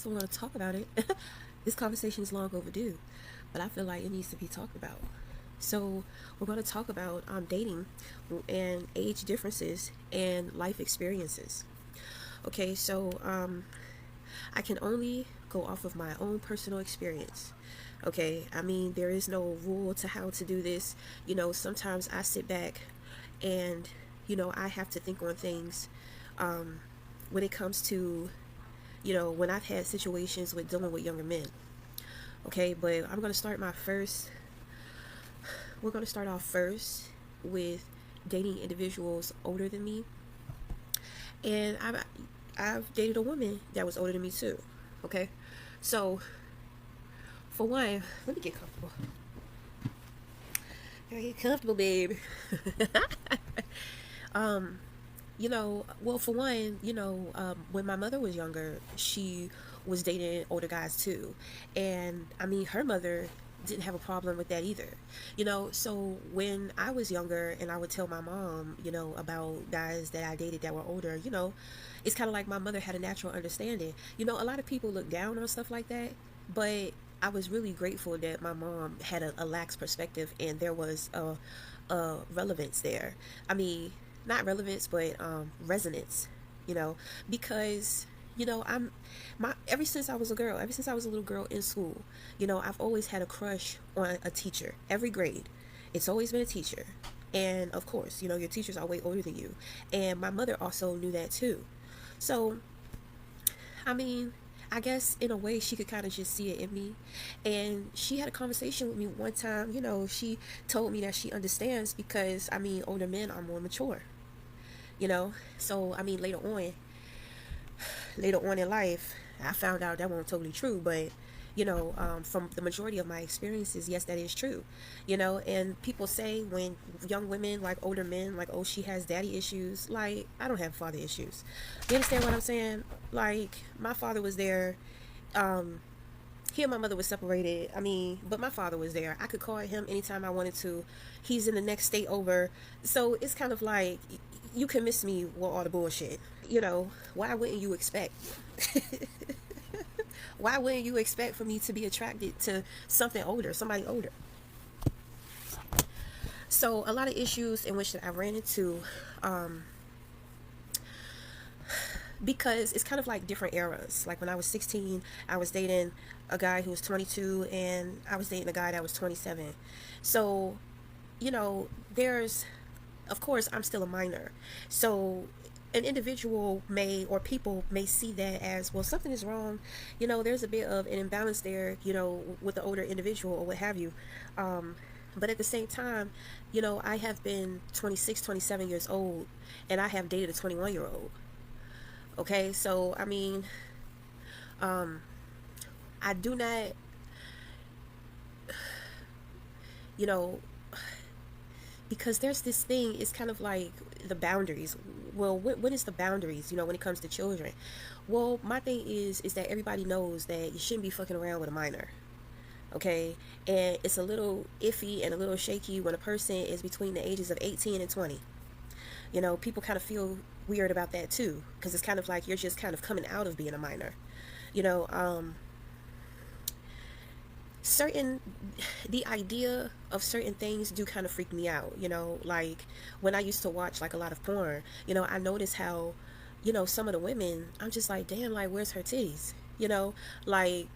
so we're going to talk about it. This conversation is long overdue, but I feel like it needs to be talked about. So, we're going to talk about dating and age differences and life experiences. Okay, so I can only go off of my own personal experience. Okay, I mean, there is no rule to how to do this. Sometimes I sit back and, I have to think on things when it comes to, when I've had situations with dealing with younger men. Okay, but we're going to start off first with dating individuals older than me. And I've dated a woman that was older than me too. Okay, so for one, let me get comfortable. Get comfortable, babe. um, well, for one, when my mother was younger, she was dating older guys too, and I mean, her mother didn't have a problem with that either. So when I was younger and I would tell my mom, about guys that I dated that were older, it's kind of like my mother had a natural understanding. A lot of people look down on stuff like that, but I was really grateful that my mom had a lax perspective and there was a relevance there. I mean, not relevance, but resonance. You know, because I'm my ever since I was a girl, ever since I was a little girl in school, I've always had a crush on a teacher. Every grade, it's always been a teacher, and of course, your teachers are way older than you, and my mother also knew that too. So I mean, I guess in a way she could kind of just see it in me. And she had a conversation with me one time. She told me that she understands because, I mean, older men are more mature, So, I mean, later on in life, I found out that wasn't totally true, but from the majority of my experiences, yes, that is true. And people say when young women like older men, like, oh, she has daddy issues. Like, I don't have father issues. You understand what I'm saying? Like, my father was there. Um, he and my mother was separated. I mean, but my father was there. I could call him anytime I wanted to. He's in the next state over. So it's kind of like you can miss me with all the bullshit. Why wouldn't you expect? Why wouldn't you expect for me to be attracted to something older, somebody older? So a lot of issues in which that I ran into, because it's kind of like different eras. Like when I was 16, I was dating a guy who was 22, and I was dating a guy that was 27. So, there's, of course, I'm still a minor. So an individual may, or people may see that as, well, something is wrong. There's a bit of an imbalance there, with the older individual or what have you. But at the same time, I have been 26, 27 years old, and I have dated a 21-year-old. Okay, so I mean, I do not, you know, because there's this thing, it's kind of like the boundaries. Well, what is the boundaries, when it comes to children? Well, my thing is that everybody knows that you shouldn't be fucking around with a minor. Okay, and it's a little iffy and a little shaky when a person is between the ages of 18 and 20. People kind of feel weird about that too, because it's kind of like you're just kind of coming out of being a minor. You know, certain the idea of certain things do kind of freak me out. Like when I used to watch like a lot of porn, I noticed how, some of the women, I'm just like, damn, like where's her titties? Like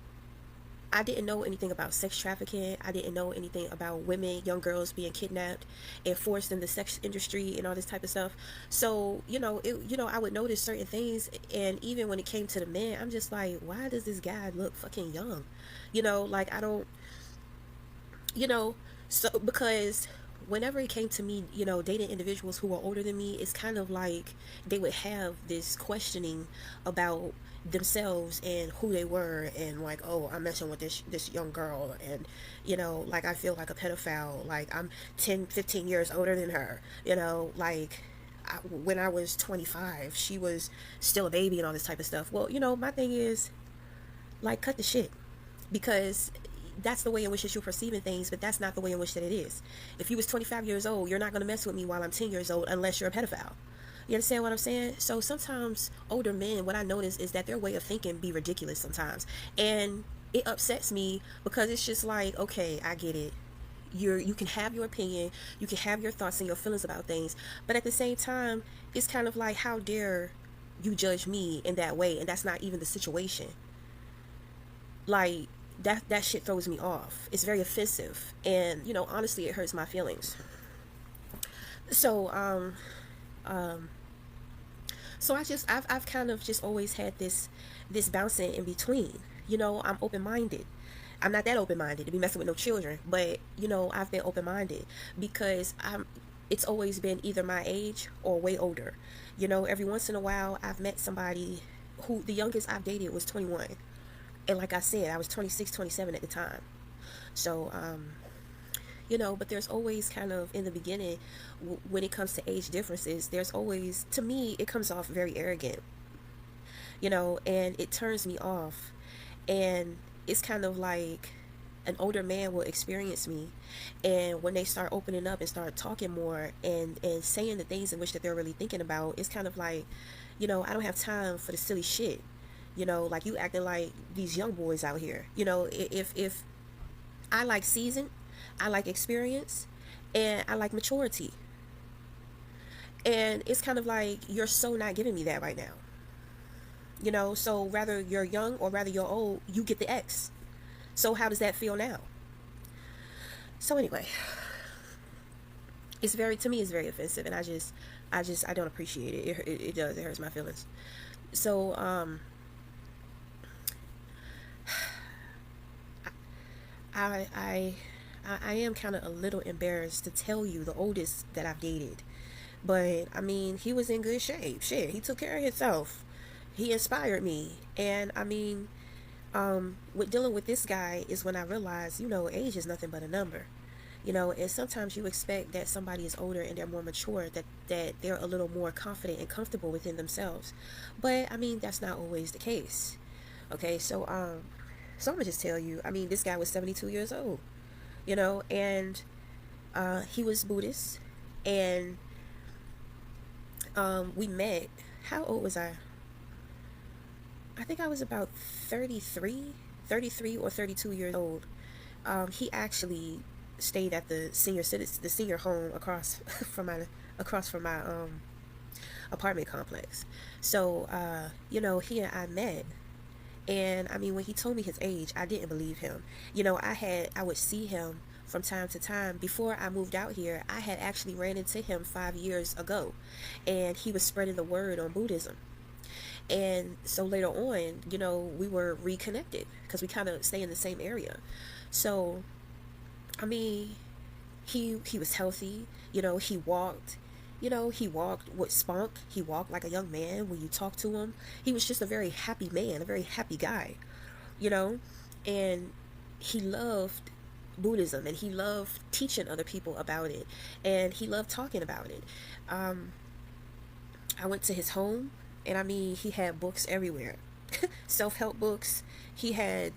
I didn't know anything about sex trafficking. I didn't know anything about women, young girls being kidnapped and forced in the sex industry and all this type of stuff. So, I would notice certain things, and even when it came to the men, I'm just like, why does this guy look fucking young? Like I don't, so because whenever it came to me, dating individuals who were older than me, it's kind of like they would have this questioning about themselves and who they were, and like, oh, I'm messing with this young girl, and like I feel like a pedophile, like I'm 10, 15 years older than her, like when I was 25 she was still a baby and all this type of stuff. Well, my thing is, like, cut the shit, because that's the way in which that you're perceiving things, but that's not the way in which that it is. If you was 25 years old, you're not going to mess with me while I'm 10 years old unless you're a pedophile. You understand what I'm saying? So sometimes older men, what I notice is that their way of thinking be ridiculous sometimes. And it upsets me because it's just like, okay, I get it. You can have your opinion, you can have your thoughts and your feelings about things, but at the same time, it's kind of like, how dare you judge me in that way, and that's not even the situation. Like, that shit throws me off. It's very offensive, and honestly, it hurts my feelings. So um so I've kind of just always had this bouncing in between. I'm open minded. I'm not that open minded to be messing with no children, but I've been open minded because it's always been either my age or way older. Every once in a while I've met somebody who, the youngest I've dated was 21. And like I said, I was 26, 27 at the time. So but there's always kind of in the beginning, when it comes to age differences, there's always, to me, it comes off very arrogant, and it turns me off. And it's kind of like an older man will experience me, and when they start opening up and start talking more and saying the things in which that they're really thinking about, it's kind of like, I don't have time for the silly shit. Like, you acting like these young boys out here. If I like season, I like experience, and I like maturity. And it's kind of like, you're so not giving me that right now. So rather you're young or rather you're old, you get the X. So how does that feel now? So anyway, to me, it's very offensive, and I don't appreciate it. It does. It hurts my feelings. So I I I am kind of a little embarrassed to tell you the oldest that I've dated. But I mean, he was in good shape. Shit, he took care of himself. He inspired me. And I mean, with dealing with this guy is when I realized, age is nothing but a number. And sometimes you expect that somebody is older and they're more mature, that they're a little more confident and comfortable within themselves. But I mean, that's not always the case. Okay, so I'm gonna just tell you, I mean, this guy was 72 years old, and he was Buddhist, and we met. How old was I? I think I was about 33 or 32 years old. He actually stayed at the senior home across from my apartment complex. So he and I met, and I mean, when he told me his age, I didn't believe him. I would see him from time to time. Before I moved out here, I had actually ran into him 5 years ago, and he was spreading the word on Buddhism. And so later on, we were reconnected because we kind of stay in the same area. So I mean, he was healthy. He walked with spunk. He walked like a young man. When you talk to him, he was just a very happy man, a very happy guy. You know, and he loved Buddhism, and he loved teaching other people about it, and he loved talking about it. Um, I went to his home, and I mean, he had books everywhere, self-help books. He had,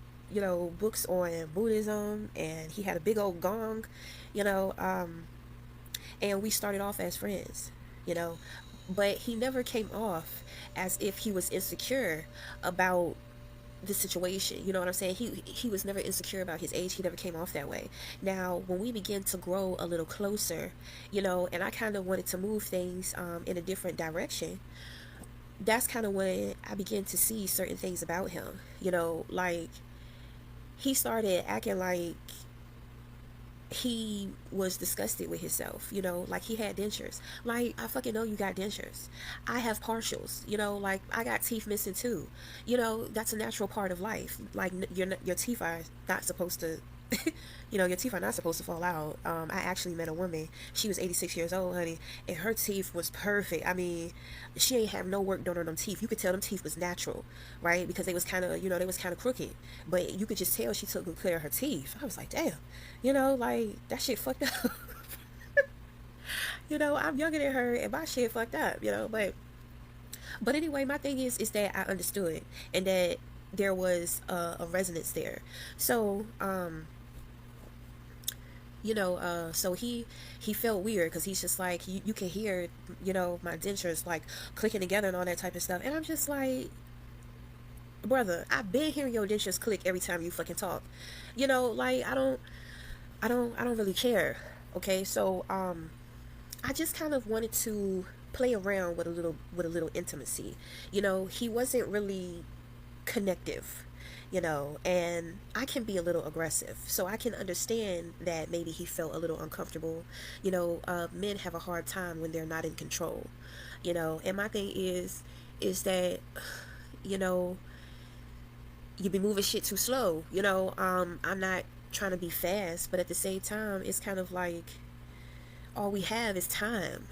books on Buddhism, and he had a big old gong, you know. And we started off as friends, you know, but he never came off as if he was insecure about the situation. You know what I'm saying? He was never insecure about his age. He never came off that way. Now, when we began to grow a little closer, and I kind of wanted to move things in a different direction, that's kind of when I began to see certain things about him. Like, he started acting like he was disgusted with himself, like he had dentures. Like, I fucking know you got dentures. I have partials, like I got teeth missing too. That's a natural part of life. Like, your teeth are not supposed to your teeth are not supposed to fall out. I actually met a woman. She was 86 years old, honey, and her teeth was perfect. I mean, she ain't have no work done on them teeth. You could tell them teeth was natural, right? Because they was kind of, they was kind of crooked, but you could just tell she took good care of her teeth. I was like, damn, like, that shit fucked up. I'm younger than her, and my shit fucked up. But anyway, my thing is that I understood, and that there was a resonance there. So So he felt weird because he's just like, you can hear, my dentures like clicking together and all that type of stuff. And I'm just like, brother, I've been hearing your dentures click every time you fucking talk. Like, I don't really care. Okay, so I just kind of wanted to play around with a little intimacy. He wasn't really connective, and I can be a little aggressive. So I can understand that maybe he felt a little uncomfortable. Men have a hard time when they're not in control, and my thing is that, you know, you be moving shit too slow, I'm not trying to be fast, but at the same time, it's kind of like all we have is time.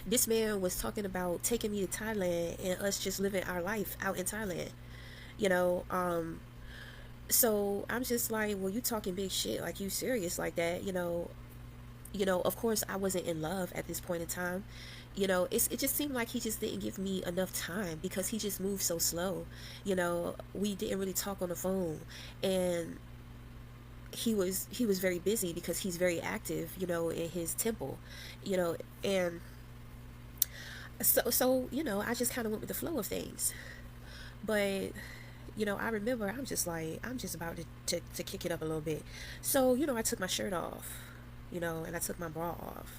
This man was talking about taking me to Thailand and us just living our life out in Thailand, you know. So I'm just like, well, you talking big shit, like you serious like that, Of course, I wasn't in love at this point in time. It just seemed like he just didn't give me enough time because he just moved so slow. We didn't really talk on the phone, and he was very busy because he's very active, in his temple, and so I just kind of went with the flow of things. But I remember I'm just about to kick it up a little bit. So I took my shirt off, and I took my bra off.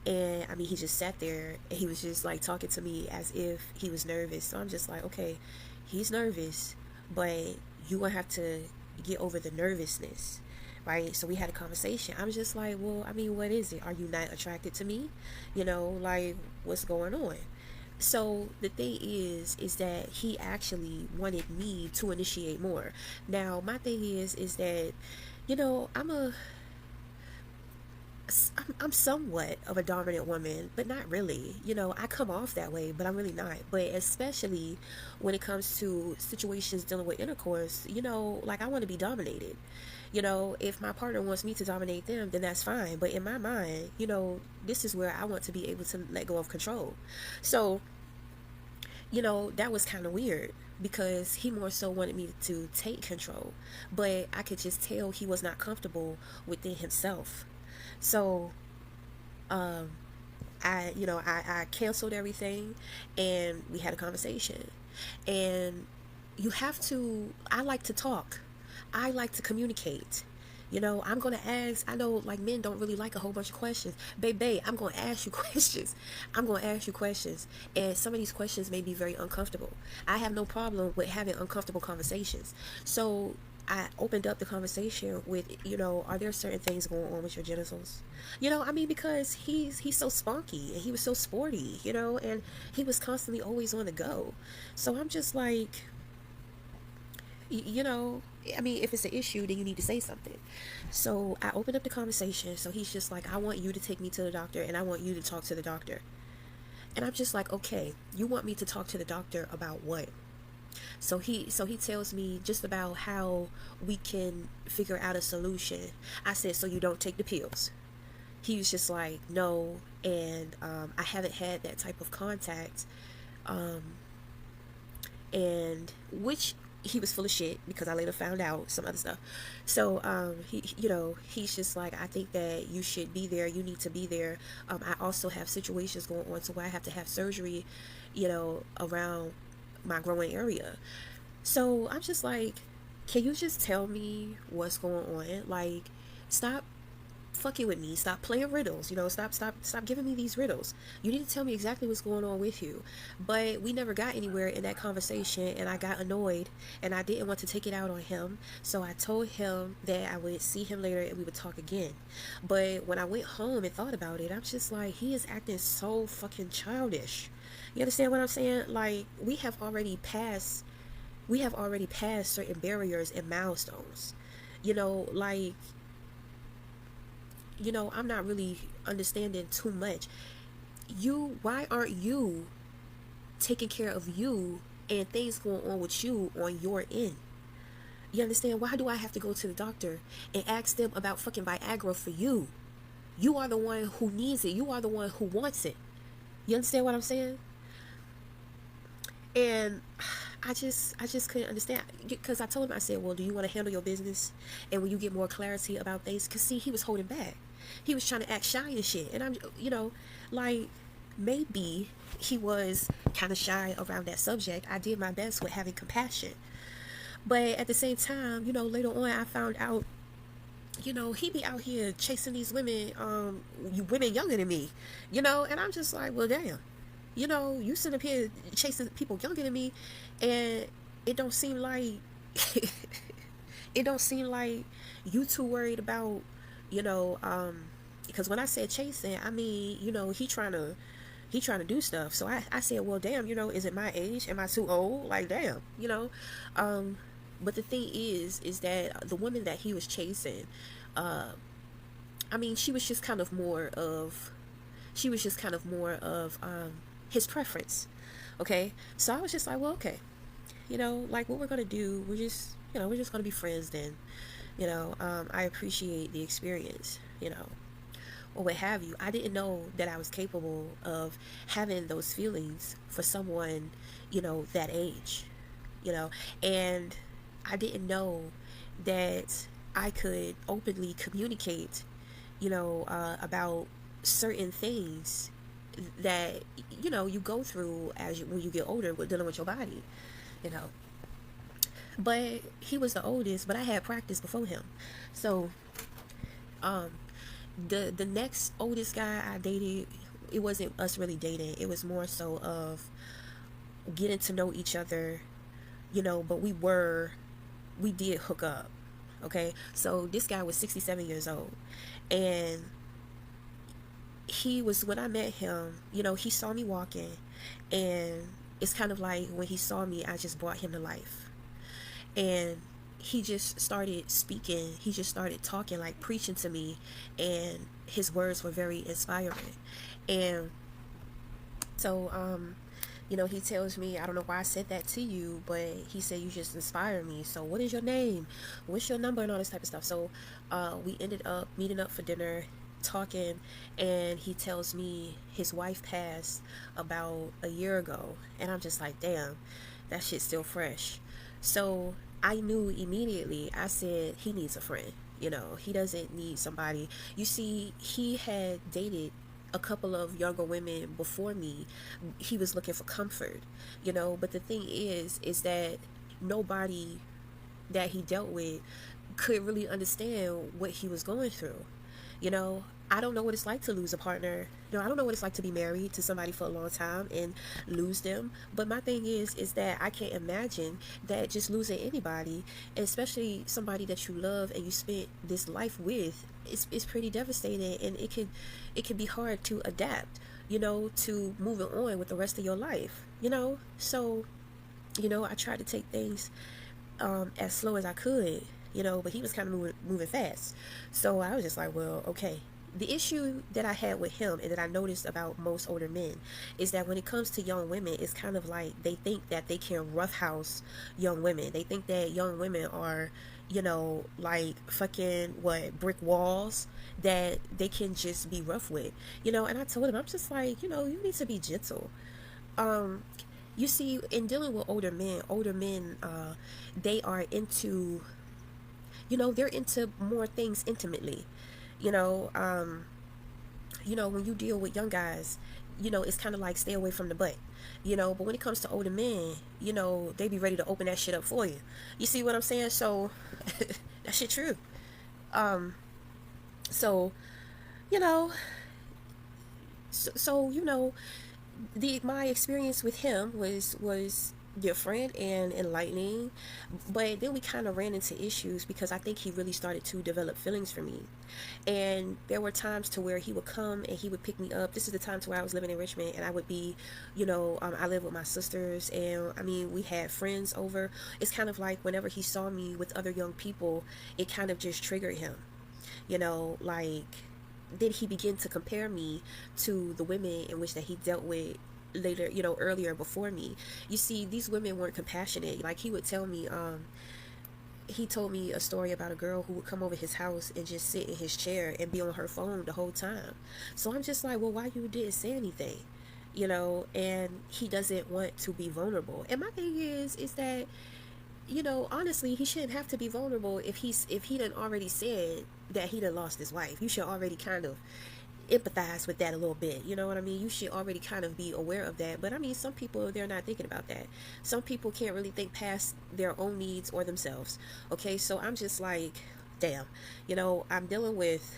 And I mean, he just sat there and he was just like talking to me as if he was nervous. So I'm just like, okay, he's nervous, but you gonna have to get over the nervousness, right? So we had a conversation. I was just like, well, I mean, what is it? Are you not attracted to me? Like, what's going on? So the thing is that he actually wanted me to initiate more. Now my thing is that, I'm I'm somewhat of a dominant woman, but not really. I come off that way, but I'm really not. But especially when it comes to situations dealing with intercourse, like, I want to be dominated. If my partner wants me to dominate them, then that's fine. But in my mind, this is where I want to be able to let go of control. So, that was kind of weird because he more so wanted me to take control, but I could just tell he was not comfortable within himself. So, um, I canceled everything and we had a conversation. And I like to talk. I like to communicate. I'm going to ask. I know, like, men don't really like a whole bunch of questions. Babe, I'm going to ask you questions. I'm going to ask you questions. And some of these questions may be very uncomfortable. I have no problem with having uncomfortable conversations. So I opened up the conversation with, are there certain things going on with your genitals? I mean, because he's so spunky and he was so sporty, and he was constantly always on the go. So I'm just like, you know, I mean, if it's an issue, then you need to say something. So I opened up the conversation. So he's just like, I want you to take me to the doctor and I want you to talk to the doctor. And I'm just like, okay, you want me to talk to the doctor about what? So he tells me just about how we can figure out a solution. I said, so you don't take the pills? He was just like, no, and I haven't had that type of contact, um, and which he was full of shit because I later found out some other stuff. So he's just like, I think that you should be there. You need to be there. I also have situations going on to where I have to have surgery, around my growing area. So I'm just like, can you just tell me what's going on? Like, stop fucking with me. Stop playing riddles. Stop giving me these riddles. You need to tell me exactly what's going on with you. But we never got anywhere in that conversation, and I got annoyed, and I didn't want to take it out on him. So I told him that I would see him later and we would talk again. But when I went home and thought about it, I'm just like, he is acting so fucking childish. You understand what I'm saying? Like, we have already passed certain barriers and milestones. Like, I'm not really understanding too much. Why aren't you taking care of you and things going on with you on your end? You understand? Why do I have to go to the doctor and ask them about fucking Viagra for you? You are the one who needs it. You are the one who wants it. You understand what I'm saying? And I just couldn't understand, because I told him, I said, well, do you want to handle your business, and when you get more clarity about things, because see, he was holding back, he was trying to act shy and shit, and I'm, like, maybe he was kind of shy around that subject. I did my best with having compassion, but at the same time, later on I found out, he be out here chasing these women, women younger than me, and I'm just like, well, damn, you sit up here chasing people younger than me, and it don't seem like it don't seem like you too worried about, you know, because when I said chasing, I mean, he trying to do stuff. So I said, well, damn, is it my age? Am I too old? Like, damn, um, but the thing is that the woman that he was chasing, uh, I mean, she was just kind of more of his preference. Okay, so I was just like, well, okay, like, what we're gonna do, we're just gonna be friends then. I appreciate the experience, or what have you. I didn't know that I was capable of having those feelings for someone, that age, you know, and I didn't know that I could openly communicate, about certain things that, you go through when you get older with dealing with your body, you know. But he was the oldest, but I had practice before him. So, um, the next oldest guy I dated, it wasn't us really dating. It was more so of getting to know each other, but we did hook up. Okay, so this guy was 67 years old, and he was, when I met him, he saw me walking, and it's kind of like when he saw me, I just brought him to life. And he just started speaking, he just started talking, like preaching to me, and his words were very inspiring. And so, he tells me, I don't know why I said that to you, but he said, you just inspire me. So what is your name? What's your number? And all this type of stuff. So we ended up meeting up for dinner, talking, and he tells me his wife passed about a year ago. And I'm just like, damn, that shit's still fresh. So I knew immediately, I said, he needs a friend. He doesn't need somebody. You see, he had dated a couple of younger women before me. He was looking for comfort, but the thing is that nobody that he dealt with could really understand what he was going through. you know I don't know what it's like to lose a partner. I don't know what it's like to be married to somebody for a long time and lose them. But my thing is that I can't imagine that just losing anybody, especially somebody that you love and you spent this life with, it's pretty devastating, and it can be hard to adapt, to moving on with the rest of your life. So, I tried to take things as slow as I could, but he was kind of moving fast. So I was just like, well, okay. The issue that I had with him and that I noticed about most older men is that when it comes to young women, it's kind of like they think that they can roughhouse young women. They think that young women are, like fucking what, brick walls that they can just be rough with. And I told him, I'm just like, you need to be gentle. Um, you see, in dealing with older men, they are into, they're into more things intimately. You know, um, when you deal with young guys, it's kind of like stay away from the butt. But when it comes to older men, they be ready to open that shit up for you. You see what I'm saying? So that shit true. Um, so you know, so the my experience with him was different and enlightening, but then we kind of ran into issues because I think he really started to develop feelings for me. And there were times to where he would come and he would pick me up. This is the time to where I was living in Richmond, and I would be, I live with my sisters, and I mean, we had friends over. It's kind of like whenever he saw me with other young people, it kind of just triggered him. Like, then he began to compare me to the women in which that he dealt with later, earlier before me. You see, these women weren't compassionate. Like, he would tell me, he told me a story about a girl who would come over his house and just sit in his chair and be on her phone the whole time. So I'm just like, well, why you didn't say anything? and he doesn't want to be vulnerable. And my thing is that, honestly, he shouldn't have to be vulnerable if he done already said that he done lost his wife. You should already kind of empathize with that a little bit. You know what I mean? You should already kind of be aware of that. But I mean, some people, they're not thinking about that. Some people can't really think past their own needs or themselves. Okay, so I'm just like, damn. I'm dealing with,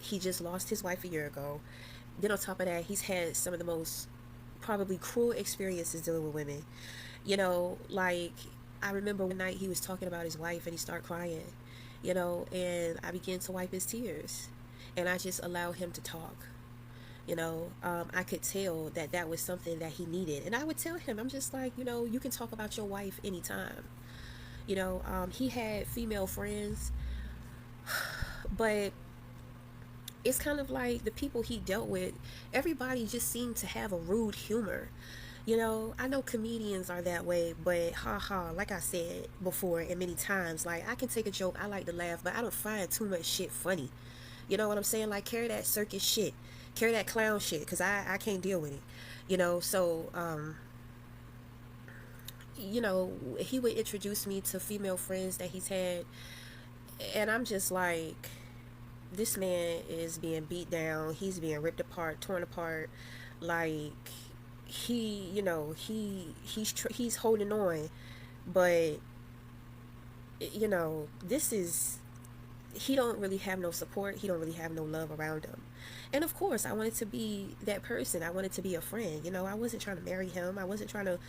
he just lost his wife a year ago. Then on top of that, he's had some of the most probably cruel experiences dealing with women. Like, I remember one night he was talking about his wife and he started crying, and I began to wipe his tears and I just allowed him to talk. I could tell that that was something that he needed. And I would tell him, I'm just like, you can talk about your wife anytime. He had female friends, but it's kind of like the people he dealt with, everybody just seemed to have a rude humor. I know comedians are that way, but haha, like I said before and many times, like I can take a joke, I like to laugh, but I don't find too much shit funny. You know what I'm saying? Like, carry that circus shit, carry that clown shit, because I can't deal with it. So, he would introduce me to female friends that he's had, and I'm just like, this man is being beat down, he's being ripped apart, torn apart, like, he's holding on, but this is, he don't really have no support, he don't really have no love around him. And of course I wanted to be that person, I wanted to be a friend. I wasn't trying to marry him, I wasn't trying to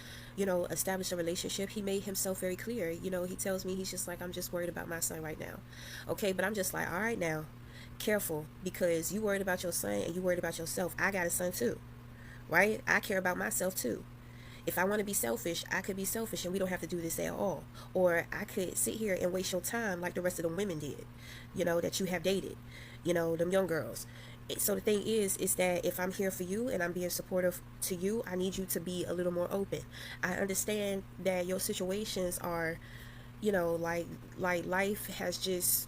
establish a relationship. He made himself very clear. He tells me, he's just like, I'm just worried about my son right now. Okay, but I'm just like, all right, now careful, because you worried about your son and you worried about yourself. I got a son too, right? I care about myself too. If I want to be selfish, I could be selfish and we don't have to do this at all. Or I could sit here and waste your time like the rest of the women did, that you have dated, them young girls. So the thing is that if I'm here for you and I'm being supportive to you, I need you to be a little more open. I understand that your situations are, like life has just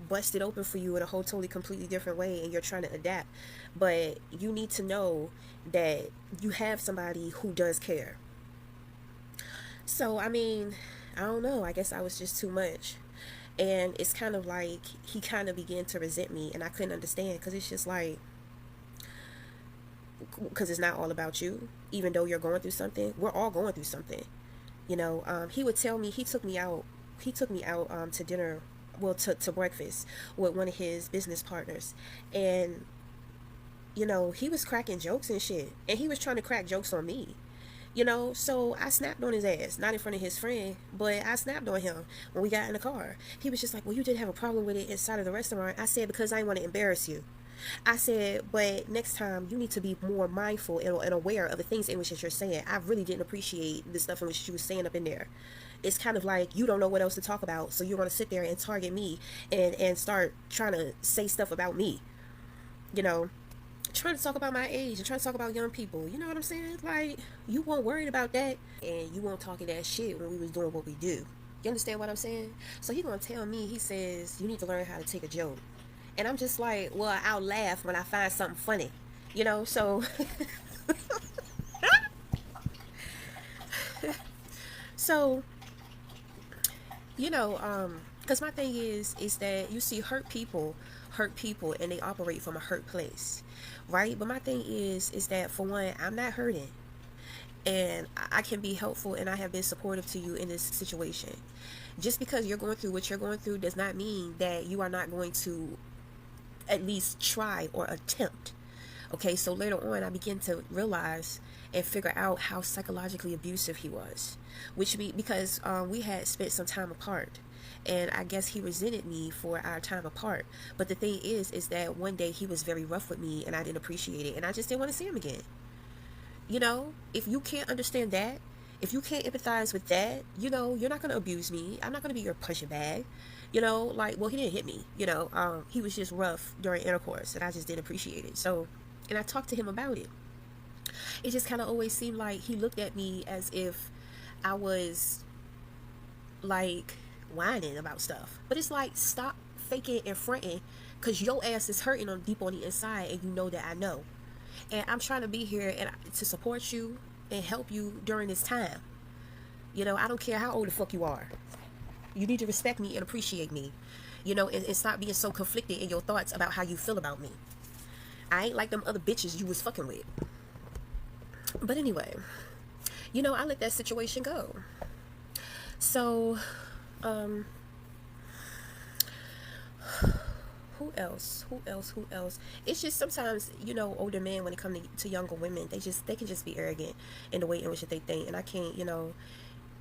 busted open for you in a whole totally completely different way and you're trying to adapt, but you need to know that you have somebody who does care. So I mean, I don't know, I guess I was just too much. And it's kind of like he kind of began to resent me and I couldn't understand, because it's just like, because it's not all about you. Even though you're going through something, we're all going through something. He would tell me, he took me out to dinner, well, to breakfast with one of his business partners, and he was cracking jokes and shit, and he was trying to crack jokes on me. So I snapped on his ass, not in front of his friend, but I snapped on him when we got in the car. He was just like, well, you didn't have a problem with it inside of the restaurant. I said, because I didn't want to embarrass you. I said, but next time you need to be more mindful and aware of the things in which that you're saying. I really didn't appreciate the stuff in which you were saying up in there. It's kind of like you don't know what else to talk about, so you're going to sit there and target me and start trying to say stuff about me. You know, trying to talk about my age and trying to talk about young people. You know what I'm saying? Like, you weren't worried about that, and you weren't talking that shit when we was doing what we do. You understand what I'm saying? So he gonna tell me, he says, you need to learn how to take a joke. And I'm just like, well, I'll laugh when I find something funny. So so because my thing is that you see hurt people and they operate from a hurt place, right? But my thing is that, for one, I'm not hurting, and I can be helpful and I have been supportive to you in this situation. Just because you're going through what you're going through does not mean that you are not going to at least try or attempt. Okay, so later on I began to realize and figure out how psychologically abusive he was, which because we had spent some time apart, and I guess he resented me for our time apart. But the thing is that one day he was very rough with me and I didn't appreciate it, and I just didn't want to see him again. If you can't understand that, if you can't empathize with that, you're not going to abuse me. I'm not going to be your punching bag. Like, well, he didn't hit me. He was just rough during intercourse, and I just didn't appreciate it. So, and I talked to him about it. It just kind of always seemed like he looked at me as if I was like whining about stuff. But it's like, stop faking and fronting, because your ass is hurting on deep on the inside, and you know that I know. And I'm trying to be here and to support you and help you during this time. I don't care how old the fuck you are. You need to respect me and appreciate me. And stop being so conflicted in your thoughts about how you feel about me. I ain't like them other bitches you was fucking with. But anyway, I let that situation go. So, um, who else? Who else? Who else? It's just sometimes, older men, when it comes to younger women, they can just be arrogant in the way in which they think, and I can't,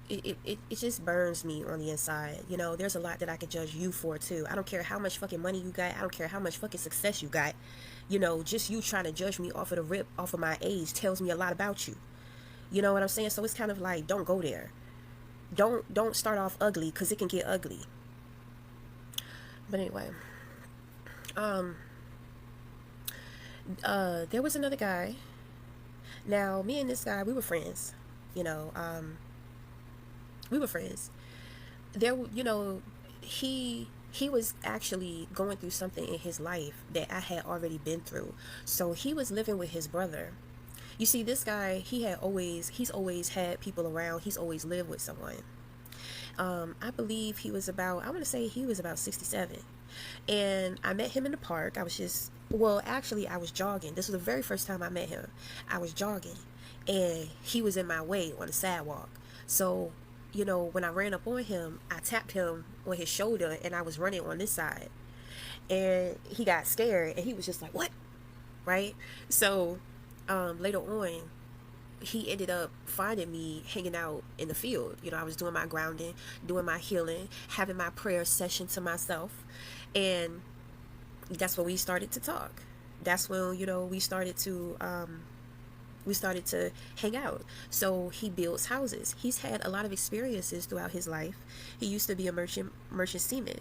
it just burns me on the inside. There's a lot that I could judge you for too. I don't care how much fucking money you got. I don't care how much fucking success you got. Just you trying to judge me off of the rip, off of my age, tells me a lot about you. You know what I'm saying? So it's kind of like, don't go there. Don't start off ugly, because it can get ugly. But anyway, there was another guy. Now, me and this guy, we were friends. We were friends. There, he was actually going through something in his life that I had already been through. So he was living with his brother. You see, this guy, he's always had people around. He's always lived with someone. I believe I want to say he was about 67. And I met him in the park. Actually, I was jogging. This was the very first time I met him. I was jogging, and he was in my way on the sidewalk. So, when I ran up on him, I tapped him on his shoulder, and I was running on this side. And he got scared, and he was just like, "What?" Right? So, later on, he ended up finding me hanging out in the field. I was doing my grounding, doing my healing, having my prayer session to myself. And that's when we started to talk. That's when, we started to hang out. So he builds houses. He's had a lot of experiences throughout his life. He used to be a merchant seaman.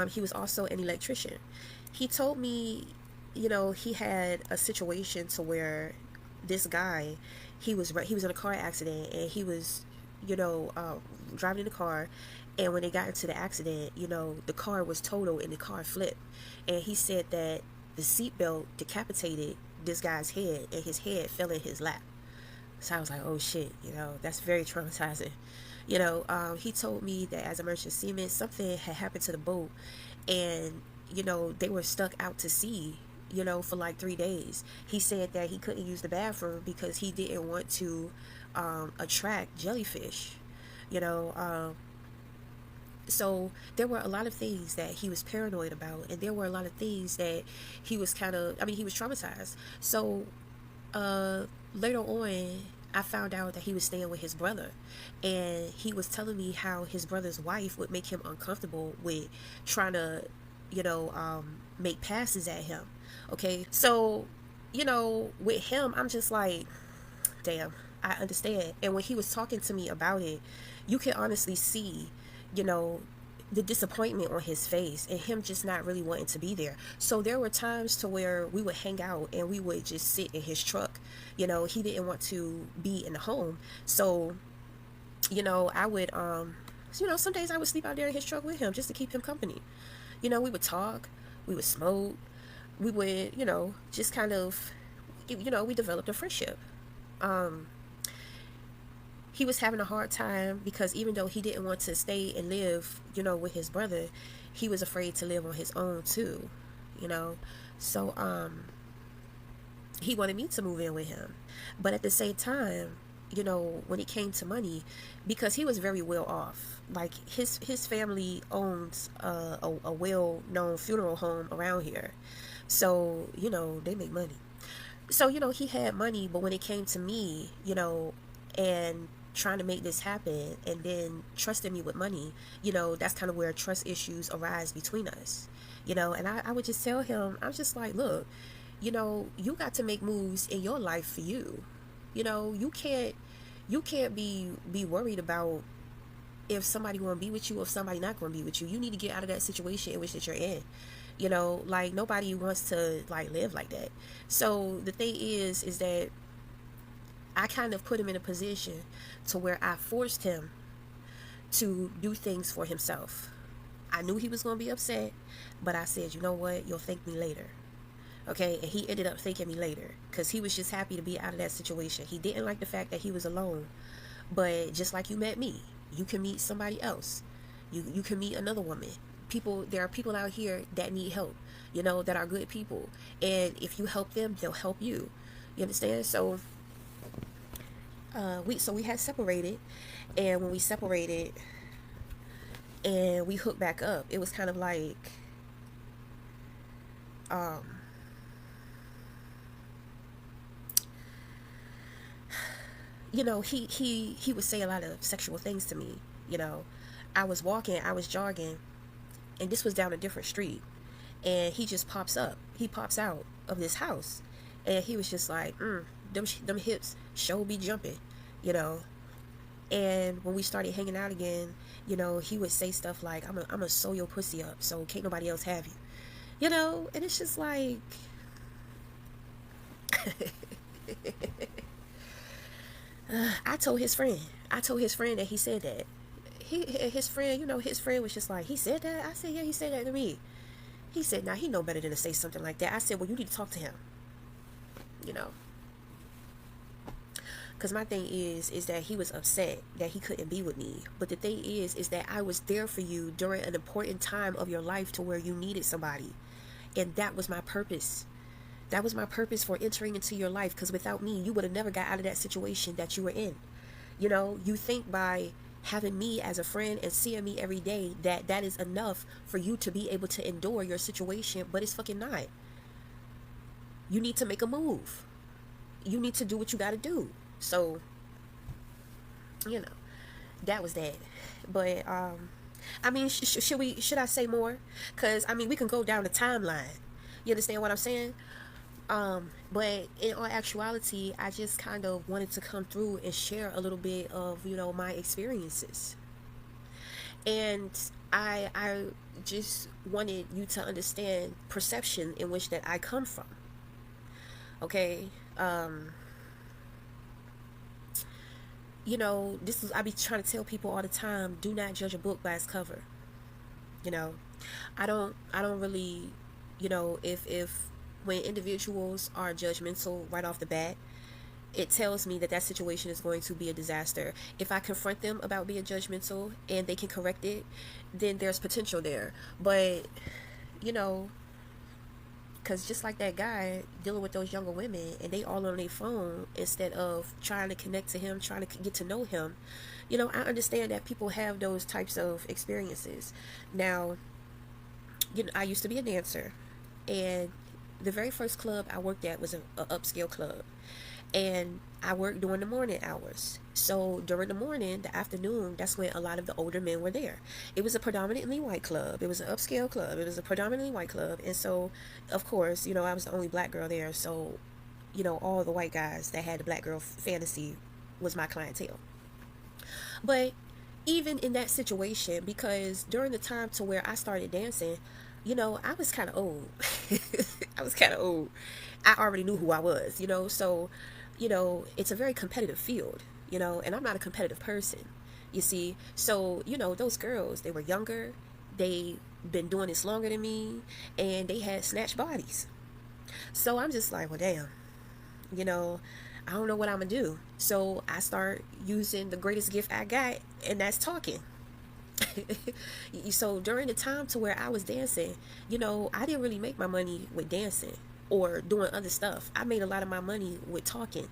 He was also an electrician. He told me, he had a situation to where this guy, he was in a car accident, and he was, driving in the car, and when they got into the accident, the car was totaled and the car flipped. And he said that the seatbelt decapitated this guy's head, and his head fell in his lap. So I was like, oh shit, that's very traumatizing. He told me that as a merchant seaman, something had happened to the boat, and they were stuck out to sea, for like 3 days. He said that he couldn't use the bathroom because he didn't want to attract jellyfish. So there were a lot of things that he was paranoid about, and there were a lot of things that he was he was traumatized. So later on, I found out that he was staying with his brother, and he was telling me how his brother's wife would make him uncomfortable with trying to, make passes at him. Okay, so with him, I'm just like, damn, I understand. And when he was talking to me about it, you can honestly see, the disappointment on his face, and him just not really wanting to be there. So there were times to where we would hang out and we would just sit in his truck. He didn't want to be in the home. So, I would, some days I would sleep out there in his truck with him just to keep him company. We would talk, we would smoke, we would, just kind of, we developed a friendship. He was having a hard time because even though he didn't want to stay and live, with his brother, he was afraid to live on his own too, So, he wanted me to move in with him. But at the same time, when it came to money, because he was very well off, like his family owns a well-known funeral home around here. So, they make money. So, he had money, but when it came to me, and trying to make this happen and then trusting me with money, that's kind of where trust issues arise between us. And I would just tell him, I'm just like, look, you got to make moves in your life for you. You can't be worried about if somebody going to be with you or if somebody not going to be with you. You need to get out of that situation in which that you're in. Like nobody wants to like live like that. So the thing is that I kind of put him in a position to where I forced him to do things for himself. I knew he was going to be upset, but I said, you know what? You'll thank me later. Okay, and he ended up thanking me later because he was just happy to be out of that situation. He didn't like the fact that he was alone. But just like you met me, you can meet somebody else. You can meet another woman. People, there are people out here that need help, that are good people. And if you help them, they'll help you. You understand? So we had separated, and when we separated and we hooked back up, it was kind of like um he would say a lot of sexual things to me. you know I was jogging, and this was down a different street, and he pops out of this house, and he was just like, them hips sure be jumping, you know and when we started hanging out again, he would say stuff like, I'm a sew your pussy up so can't nobody else have you. And it's just like, I told his friend that he said that. His friend, his friend was just like, he said that? I said, yeah, he said that to me. He said, now he know better than to say something like that. I said, well, you need to talk to him, you know. Because my thing is that he was upset that he couldn't be with me. But the thing is that I was there for you during an important time of your life to where you needed somebody. And that was my purpose. That was my purpose for entering into your life. Because without me, you would have never got out of that situation that you were in. You think by having me as a friend and seeing me every day that is enough for you to be able to endure your situation, but it's fucking not. You need to make a move. You need to do what you got to do. So, that was that. But I mean, should I say more? Because I mean, we can go down the timeline. You understand what I'm saying? But in all actuality, I just kind of wanted to come through and share a little bit of, my experiences. And I just wanted you to understand perception in which that I come from. Okay? This is, I be trying to tell people all the time, do not judge a book by its cover. You know, I don't really, if when individuals are judgmental right off the bat, it tells me that situation is going to be a disaster. If I confront them about being judgmental and they can correct it, then there's potential there. But, you know, because just like that guy dealing with those younger women and they all on their phone instead of trying to connect to him, trying to get to know him, I understand that people have those types of experiences. Now, I used to be a dancer, and the very first club I worked at was a upscale club, and I worked during the morning hours. So during the morning, the afternoon, that's when a lot of the older men were there. It was a predominantly white club. It was an upscale club. It was a predominantly white club. And so, of course, I was the only black girl there. So, all the white guys that had the black girl fantasy was my clientele. But even in that situation, because during the time to where I started dancing, I was kind of old. I was kind of old. I already knew who I was, so, it's a very competitive field, and I'm not a competitive person, you see. So, those girls, they were younger, they been doing this longer than me, and they had snatched bodies. So I'm just like, well, damn, I don't know what I'm gonna do. So I start using the greatest gift I got, and that's talking. So during the time to where I was dancing, I didn't really make my money with dancing or doing other stuff. I made a lot of my money with talking.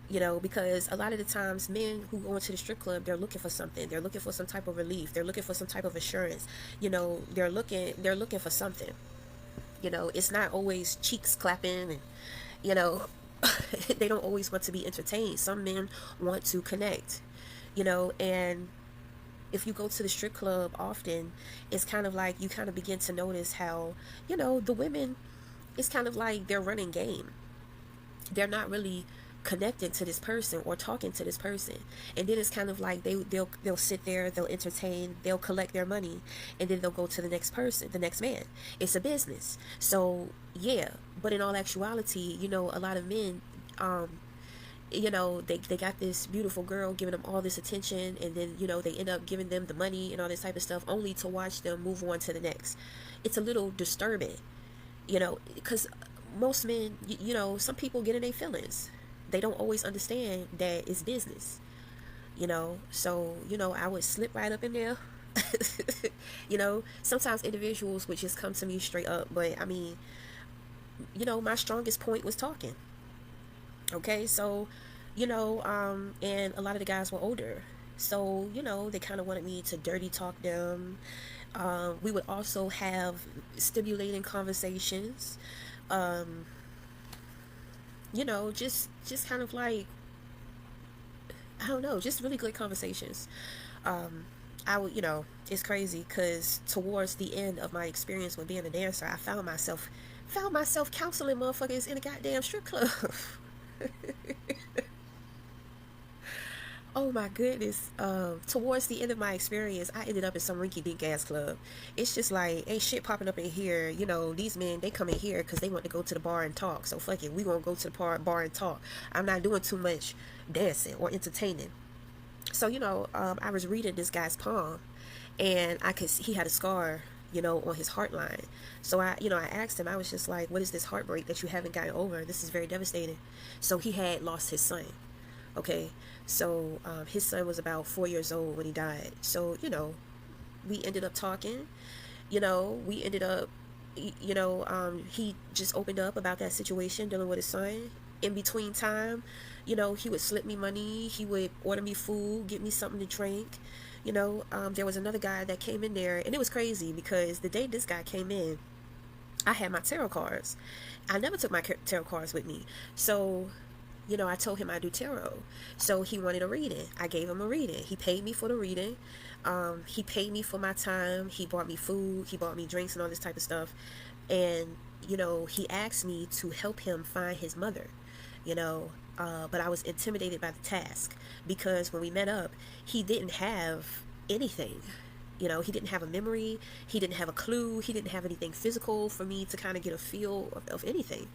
Because a lot of the times men who go into the strip club, they're looking for something. They're looking for some type of relief. They're looking for some type of assurance. They're looking for something. It's not always cheeks clapping and, you know, they don't always want to be entertained. Some men want to connect, and if you go to the strip club often, it's kind of like you kind of begin to notice how, the women, it's kind of like they're running game. They're not really connecting to this person or talking to this person, and then it's kind of like they'll sit there, they'll entertain, they'll collect their money, and then they'll go to the next person, the next man. It's a business. So yeah, but in all actuality, a lot of men, they got this beautiful girl giving them all this attention, and then they end up giving them the money and all this type of stuff only to watch them move on to the next. It's a little disturbing, Because most men, some people get in their feelings. They don't always understand that it's business. So I would slip right up in there. Sometimes individuals would just come to me straight up, but I mean, my strongest point was talking. Okay, so and a lot of the guys were older, so they kind of wanted me to dirty talk them. We would also have stimulating conversations. um just kind of like, I don't know, just really good conversations. um I would, it's crazy because towards the end of my experience with being a dancer, I found myself counseling motherfuckers in a goddamn strip club. Oh my goodness. Towards the end of my experience, I ended up in some rinky dink ass club. It's just like, ain't shit popping up in here. These men, they come in here because they want to go to the bar and talk. So fuck it, we gonna go to the bar and talk. I'm not doing too much dancing or entertaining. So, I was reading this guy's palm, and he had a scar, on his heart line. So I asked him, I was just like, what is this heartbreak that you haven't gotten over? This is very devastating. So he had lost his son. Okay, so his son was about 4 years old when he died. So we ended up talking. We ended up, he just opened up about that situation dealing with his son. In between time, he would slip me money. He would order me food, get me something to drink. There was another guy that came in there, and it was crazy because the day this guy came in, I had my tarot cards. I never took my tarot cards with me. So I told him I do tarot. So he wanted a reading. I gave him a reading. He paid me for the reading. He paid me for my time. He bought me food. He bought me drinks and all this type of stuff. And, he asked me to help him find his mother, but I was intimidated by the task because when we met up, he didn't have anything. He didn't have a memory. He didn't have a clue. He didn't have anything physical for me to kind of get a feel of anything.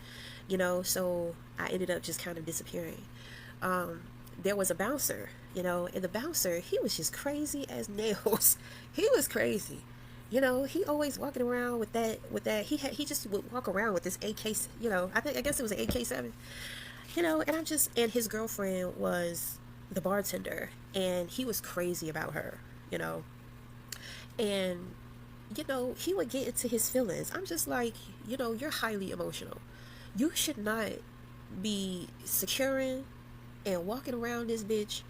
So I ended up just kind of disappearing. There was a bouncer, and the bouncer, he was just crazy as nails. He was crazy. He always walking around with that. He just would walk around with this AK, I guess it was an AK-7. And his girlfriend was the bartender, and he was crazy about her, and he would get into his feelings. I'm just like, you're highly emotional. You should not be securing and walking around this bitch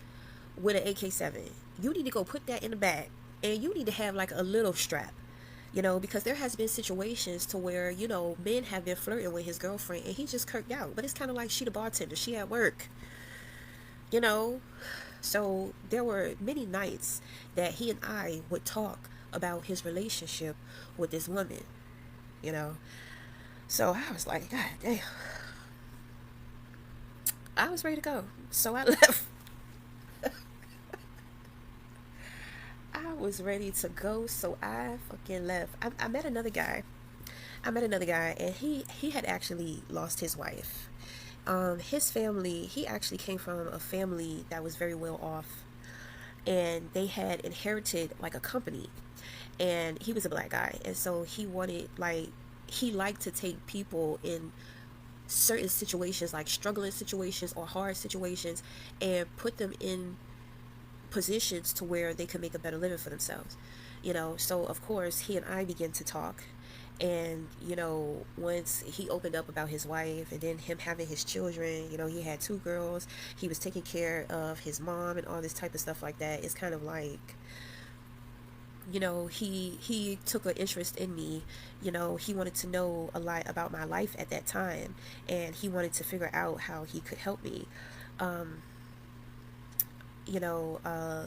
with an AK-7. You need to go put that in the back, and you need to have like a little strap, because there has been situations to where, men have been flirting with his girlfriend and he just kirked out. But it's kind of like, she the bartender, she at work, you know. So there were many nights that he and I would talk about his relationship with this woman, you know. So I was like, God damn. I was ready to go. So I left. I was ready to go, so I fucking left. I met another guy. And he had actually lost his wife. His family, he actually came from a family that was very well off, and they had inherited like a company, and he was a black guy, and so he liked to take people in certain situations, like struggling situations or hard situations, and put them in positions to where they could make a better living for themselves, so of course he and I began to talk. And once he opened up about his wife and then him having his children, he had two girls, he was taking care of his mom and all this type of stuff like that. It's kind of like, he took an interest in me. He wanted to know a lot about my life at that time, and he wanted to figure out how he could help me. um you know uh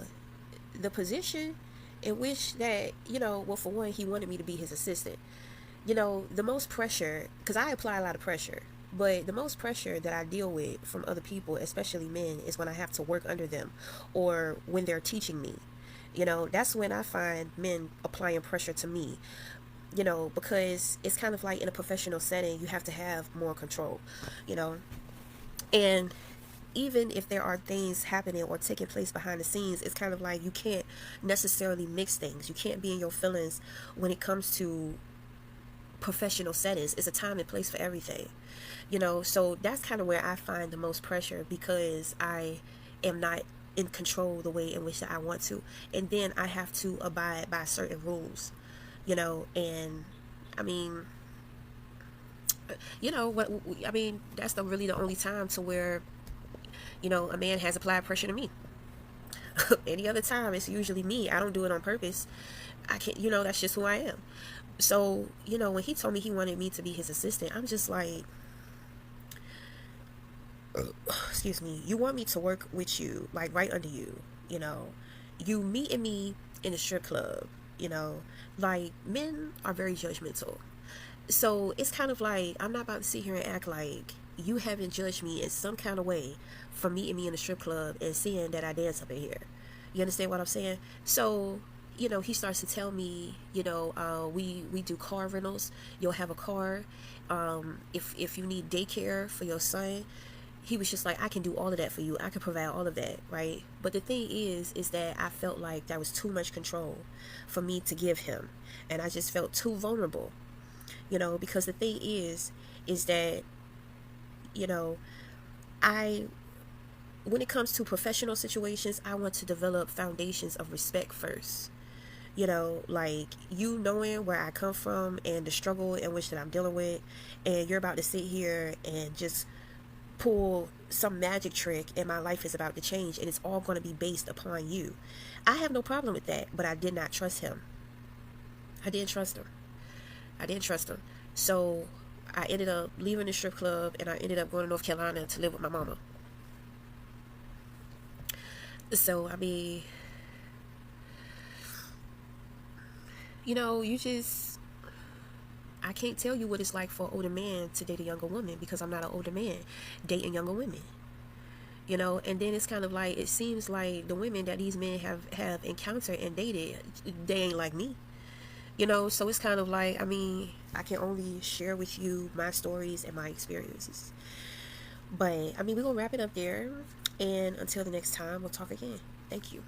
the position in which that, well, for one, he wanted me to be his assistant. The most pressure, because I apply a lot of pressure, but the most pressure that I deal with from other people, especially men, is when I have to work under them or when they're teaching me. That's when I find men applying pressure to me, because it's kind of like in a professional setting, you have to have more control, you know, and even if there are things happening or taking place behind the scenes, it's kind of like you can't necessarily mix things. You can't be in your feelings when it comes to professional settings. It's a time and place for everything, so that's kind of where I find the most pressure, because I am not in control the way in which I want to, and then I have to abide by certain rules, and I mean, what I mean, that's really the only time to where, a man has applied pressure to me. Any other time, it's usually me. I don't do it on purpose. I can't, that's just who I am. So, when he told me he wanted me to be his assistant, I'm just like, excuse me, you want me to work with you, like right under you, you meeting me in a strip club, like men are very judgmental. So it's kind of like, I'm not about to sit here and act like you haven't judged me in some kind of way for meeting me in a strip club and seeing that I dance up in here. You understand what I'm saying? So, he starts to tell me, we do car rentals. You'll have a car. If you need daycare for your son, he was just like, I can do all of that for you. I can provide all of that, right? But the thing is that I felt like that was too much control for me to give him, and I just felt too vulnerable, because the thing is that, you know, I when it comes to professional situations, I want to develop foundations of respect first. Like you knowing where I come from and the struggle in which that I'm dealing with, and you're about to sit here and just pull some magic trick and my life is about to change and it's all going to be based upon you. I have no problem with that, but I did not trust him. I didn't trust him. I didn't trust him. So I ended up leaving the strip club and I ended up going to North Carolina to live with my mama. So, I mean, you just, I can't tell you what it's like for an older man to date a younger woman because I'm not an older man dating younger women. And then it's kind of like, it seems like the women that these men have encountered and dated, they ain't like me. So it's kind of like, I mean, I can only share with you my stories and my experiences. But, I mean, we're going to wrap it up there. And until the next time, we'll talk again. Thank you.